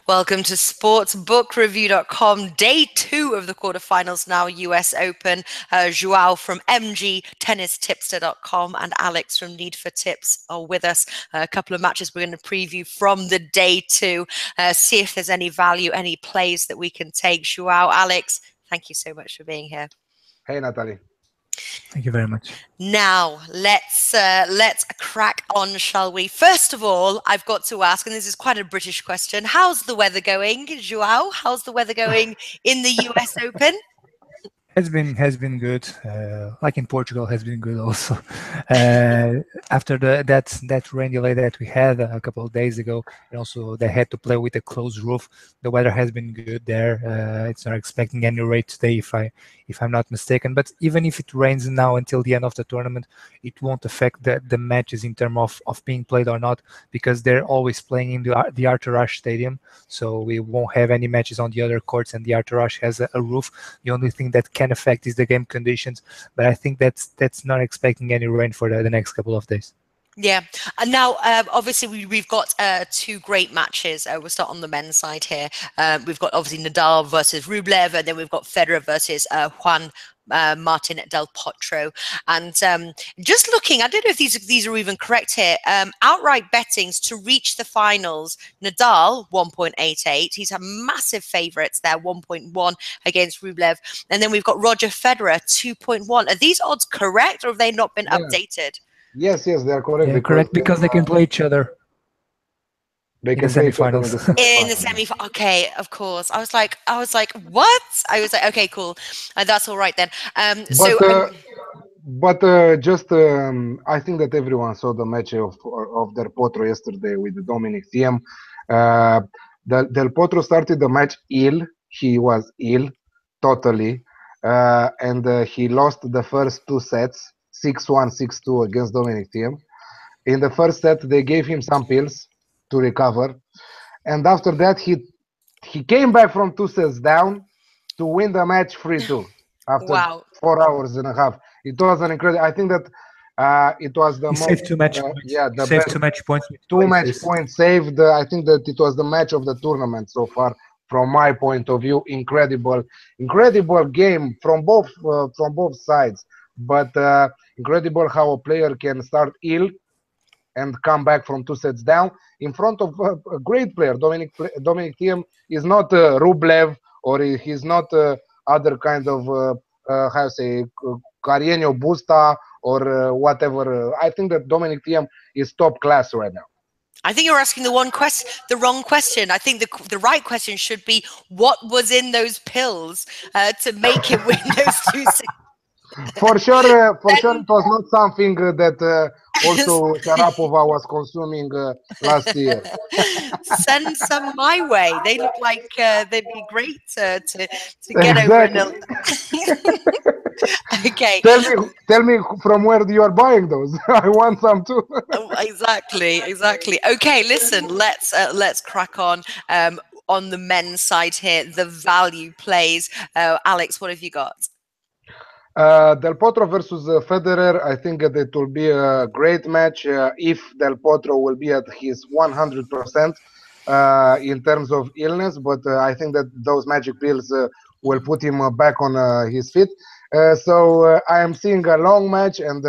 Welcome to sportsbookreview.com. Day 2 of the quarterfinals now, US Open. Joao from MGTennisTipster.com and Alex from Need for Tips are with us. A couple of matches we're going to preview from the day 2. See if there's any value, any plays that we can take. Joao, Alex, thank you so much for being here. Hey, Natalie. Thank you very much. Now, let's crack on, shall we? First of all, I've got to ask, and this is quite a British question, how's the weather going, Joao? How's the weather going in the US Open? Has been good. Like in Portugal, has been good also. After that rain delay that we had a couple of days ago, and also they had to play with a closed roof. The weather has been good there. It's not expecting any rain today, if I'm not mistaken. But even if it rains now until the end of the tournament, it won't affect the matches in terms of being played or not, because they're always playing in the Arthur Ashe Stadium. So we won't have any matches on the other courts, and the Arthur Ashe has a roof. The only thing that can affect is the game conditions, but I think that's not expecting any rain for the next couple of days. Yeah. And now, obviously, we've got 2 great matches. We'll start on the men's side here. We've got obviously Nadal versus Rublev, and then we've got Federer versus Juan Martin Del Potro. And just looking, I don't know if these are even correct here. Outright bettings to reach the finals: Nadal 1.88. He's a massive favourites there, 1.1 against Rublev. And then we've got Roger Federer 2.1. Are these odds correct, or have they not been updated? Yes, they are correct. Yeah, correct, because they can play each other. They can the semifinals. In the semifinals. Okay, of course. I was like, what? I was like, okay, cool. That's all right then. I think that everyone saw the match of Del Potro yesterday with Dominic Thiem. Del Potro started the match ill. He was ill, totally, and he lost the first 2 sets, 6-1, 6-2 against Dominic Thiem. In the first set, they gave him some pills to recover, and after that he came back from 2 sets down to win the match 3-2 after 4 hours and a half. It was an incredible. I think that it was the most saved 2 match points. the saved best 2 match points. 2 match points saved. I think that it was the match of the tournament so far, from my point of view. Incredible game from both sides, but incredible how a player can start ill and come back from 2 sets down in front of a great player. Dominic Thiem is not Rublev, or he's not other kind of how to say Carreño Busta or whatever. I think that Dominic Thiem is top class right now. I think you're asking the wrong question. I think the right question should be, what was in those pills to make him win those 2 sets? For sure, it was not something that also Sharapova was consuming last year. Send some my way. They look like they'd be great to get over an illness. Okay. Tell me from where you are buying those. I want some too. Exactly. Okay, listen. Let's crack on. On the men's side here, the value plays. Alex, what have you got? Del Potro versus Federer. I think that it will be a great match if Del Potro will be at his 100% in terms of illness, but I think that those magic pills will put him back on his feet. So I am seeing a long match, and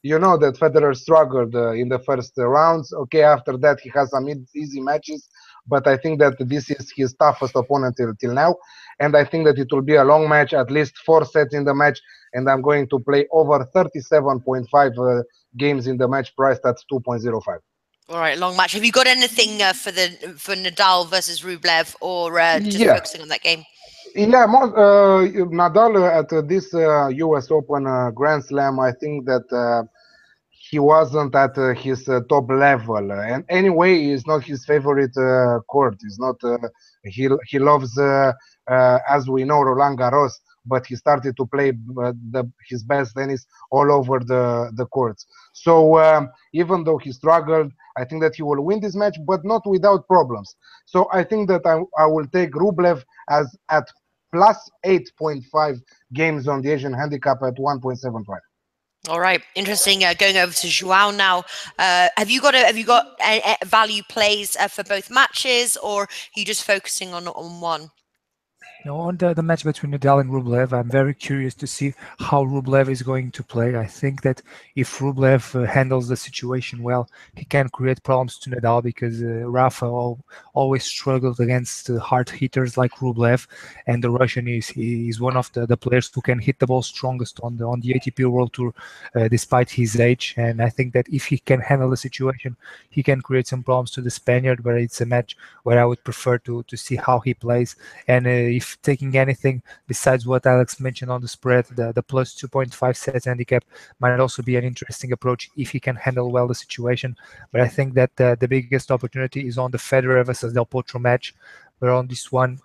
you know that Federer struggled in the first rounds. Okay, after that he has some easy matches, but I think that this is his toughest opponent till now, and I think that it will be a long match, at least 4 sets in the match, and I'm going to play over 37.5 games in the match, priced at 2.05. All right, long match. Have you got anything for Nadal versus Rublev, or just focusing on that game? Yeah, Nadal at this US Open Grand Slam, I think that he wasn't at his top level, and anyway, it's not his favorite court. It's not. He loves, as we know, Roland Garros, but he started to play his best tennis all over the courts. So even though he struggled, I think that he will win this match, but not without problems. So I think that I will take Rublev at plus 8.5 games on the Asian handicap at 1.75. All right, interesting. Going over to Joao now. Have you got value plays for both matches, or are you just focusing on one? On the match between Nadal and Rublev, I'm very curious to see how Rublev is going to play. I think that if Rublev handles the situation well, he can create problems to Nadal because Rafa always struggled against hard hitters like Rublev, and the Russian is one of the players who can hit the ball strongest on the ATP World Tour, despite his age. And I think that if he can handle the situation, he can create some problems to the Spaniard. But it's a match where I would prefer to see how he plays. And if taking anything besides what Alex mentioned on the spread, the plus 2.5 sets handicap might also be an interesting approach if he can handle well the situation. But I think that the biggest opportunity is on the Federer versus Del Potro match. But on this one,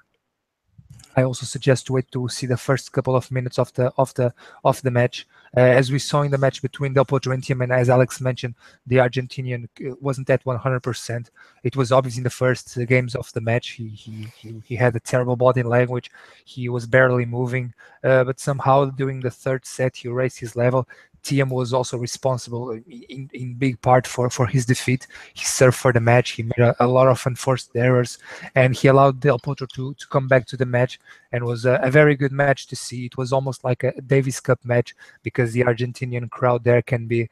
I also suggest to wait to see the first couple of minutes of the match. As we saw in the match between Del Potro and Thiem, and as Alex mentioned, the Argentinian wasn't at 100%. It was obvious in the first games of the match. He had a terrible body language. He was barely moving, but somehow during the third set he raised his level. Thiem was also responsible in big part for his defeat. He served for the match. He made a lot of unforced errors, and he allowed Del Potro to come back to the match, and was a very good match to see. It was almost like a Davis Cup match because the Argentinian crowd there can be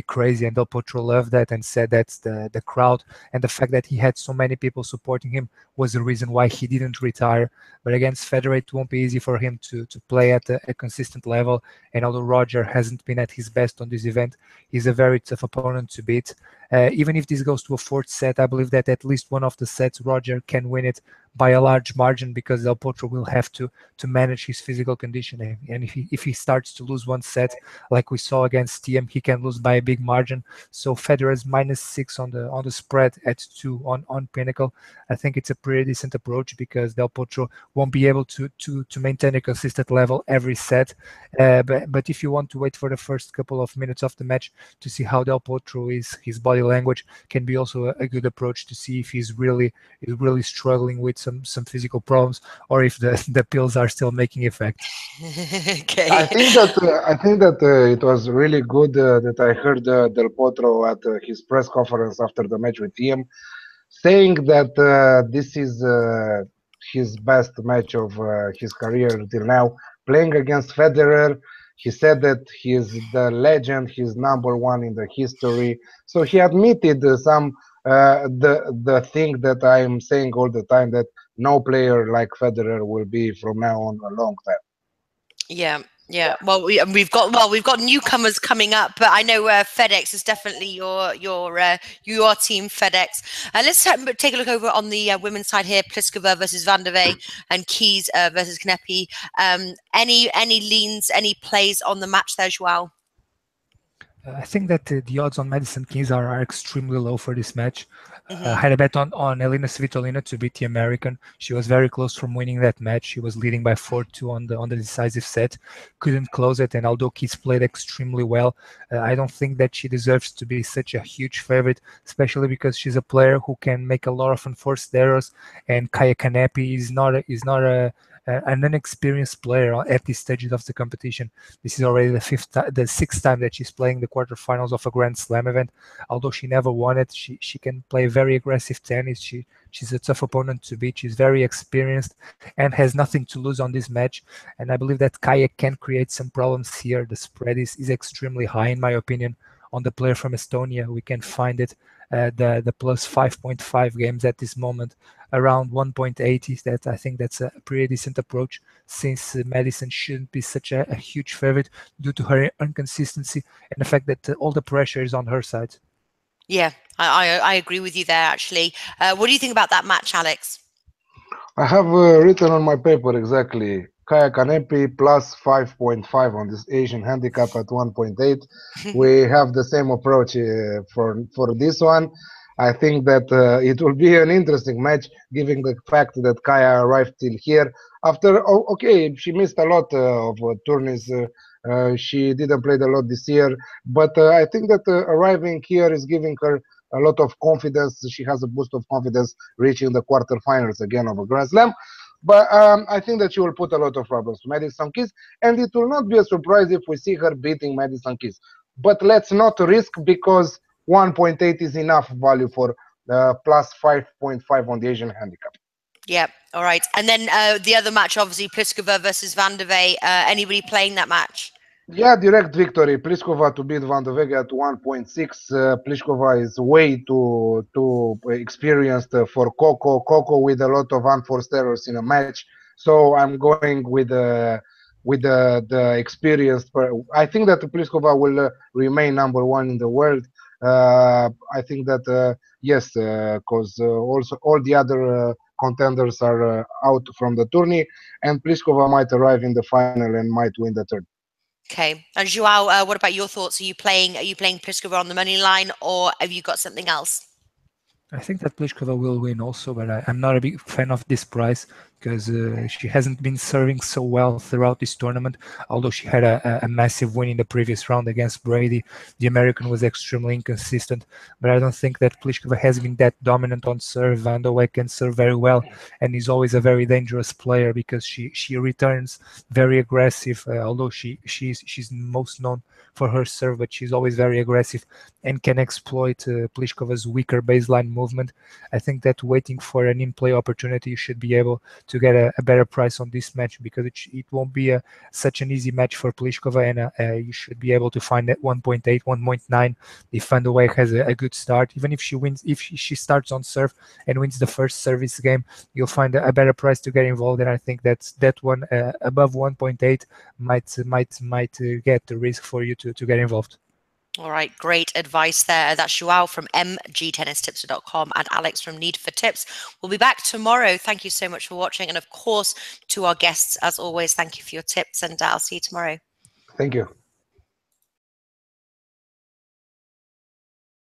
crazy, and Del Potro loved that and said that's the crowd and the fact that he had so many people supporting him was the reason why he didn't retire. But against Federer, it won't be easy for him to play at a consistent level. And although Roger hasn't been at his best on this event, he's a very tough opponent to beat. Even if this goes to a fourth set, I believe that at least one of the sets Roger can win it by a large margin because Del Potro will have to manage his physical conditioning. And if he starts to lose one set, like we saw against Thiem, he can lose by a big margin. So Federer's -6 on the spread at 2 on Pinnacle. I think it's a pretty decent approach because Del Potro won't be able to maintain a consistent level every set. But if you want to wait for the first couple of minutes of the match to see how Del Potro is, his body language can be also a good approach to see if he's really struggling with some physical problems or if the pills are still making effect. Okay. I think that it was really good that I heard Del Potro at his press conference after the match with him, saying that this is his best match of his career till now, playing against Federer. He said that he is the legend, he's #1 in the history. So he admitted some the thing that I'm saying all the time, that no player like Federer will be from now on a long time. Yeah. Yeah, well, we've got newcomers coming up, but I know FedEx is definitely your team, FedEx. Let's take a look over on the women's side here: Pliskova versus Vandeweghe and Keys versus Kanepi. Any leans, any plays on the match there, Joao? I think that the odds on Madison Keys are extremely low for this match. I had a bet on Elina Svitolina to beat the American. She was very close from winning that match. She was leading by 4-2 on the decisive set, couldn't close it. And although Keys played extremely well, I don't think that she deserves to be such a huge favorite, especially because she's a player who can make a lot of unforced errors. And Kaya Kanepi is not an inexperienced player at this stage of the competition. This is already the sixth time that she's playing the quarterfinals of a Grand Slam event. Although she never won it, she can play very aggressive tennis. She's a tough opponent to beat. She's very experienced and has nothing to lose on this match. And I believe that Kaya can create some problems here. The spread is extremely high, in my opinion, on the player from Estonia. We can find it the plus 5.5 games at this moment, around 1.80. That I think that's a pretty decent approach, since Madison shouldn't be such a huge favorite due to her inconsistency and the fact that all the pressure is on her side. Yeah, I agree with you there, actually. What do you think about that match, Alex? I have written on my paper exactly Kaya Kanepi plus 5.5 on this Asian handicap at 1.8. We have the same approach for this one. I think that it will be an interesting match, given the fact that Kaya arrived till here after. Okay, she missed a lot of tourneys. She didn't play a lot this year, but I think that arriving here is giving her a lot of confidence. She has a boost of confidence reaching the quarterfinals again of a Grand Slam. But I think that she will put a lot of problems to Madison Keys, and it will not be a surprise if we see her beating Madison Keys. But let's not risk, because 1.8 is enough value for plus 5.5 on the Asian handicap. Yeah, all right. And then the other match, obviously, Pliskova versus Vandeweghe. Anybody playing that match? Yeah, direct victory. Pliskova to beat Vandeweghe at 1.6. Pliskova is way too experienced for Coco. Coco with a lot of unforced errors in a match. So I'm going with the experienced. I think that Pliskova will remain #1 in the world. I think that yes, because also all the other contenders are out from the tourney, and Pliskova might arrive in the final and might win the third. Okay. And Joao, what about your thoughts? Are you playing Pliskova on the money line, or have you got something else? I think that Pliskova will win also, but I'm not a big fan of this price because she hasn't been serving so well throughout this tournament. Although she had a massive win in the previous round against Brady, the American was extremely inconsistent. But I don't think that Pliskova has been that dominant on serve. Vandeweghe can serve very well, and is always a very dangerous player because she returns very aggressive. Although she's most known for her serve, but she's always very aggressive and can exploit Pliskova's weaker baseline movement. I think that waiting for an in-play opportunity, you should be able to get a better price on this match, because it won't be such an easy match for Pliskova, and you should be able to find that 1.8, 1.9 if Vandeweghe has a good start. Even if she wins, if she starts on serve and wins the first service game, you'll find a better price to get involved. And I think that one above 1.8 might get the risk for you to get involved. All right, great advice there. That's Joao from MGTennisTipster.com and Alex from Need for Tips. We'll be back tomorrow. Thank you so much for watching. And of course, to our guests, as always, thank you for your tips, and I'll see you tomorrow. Thank you.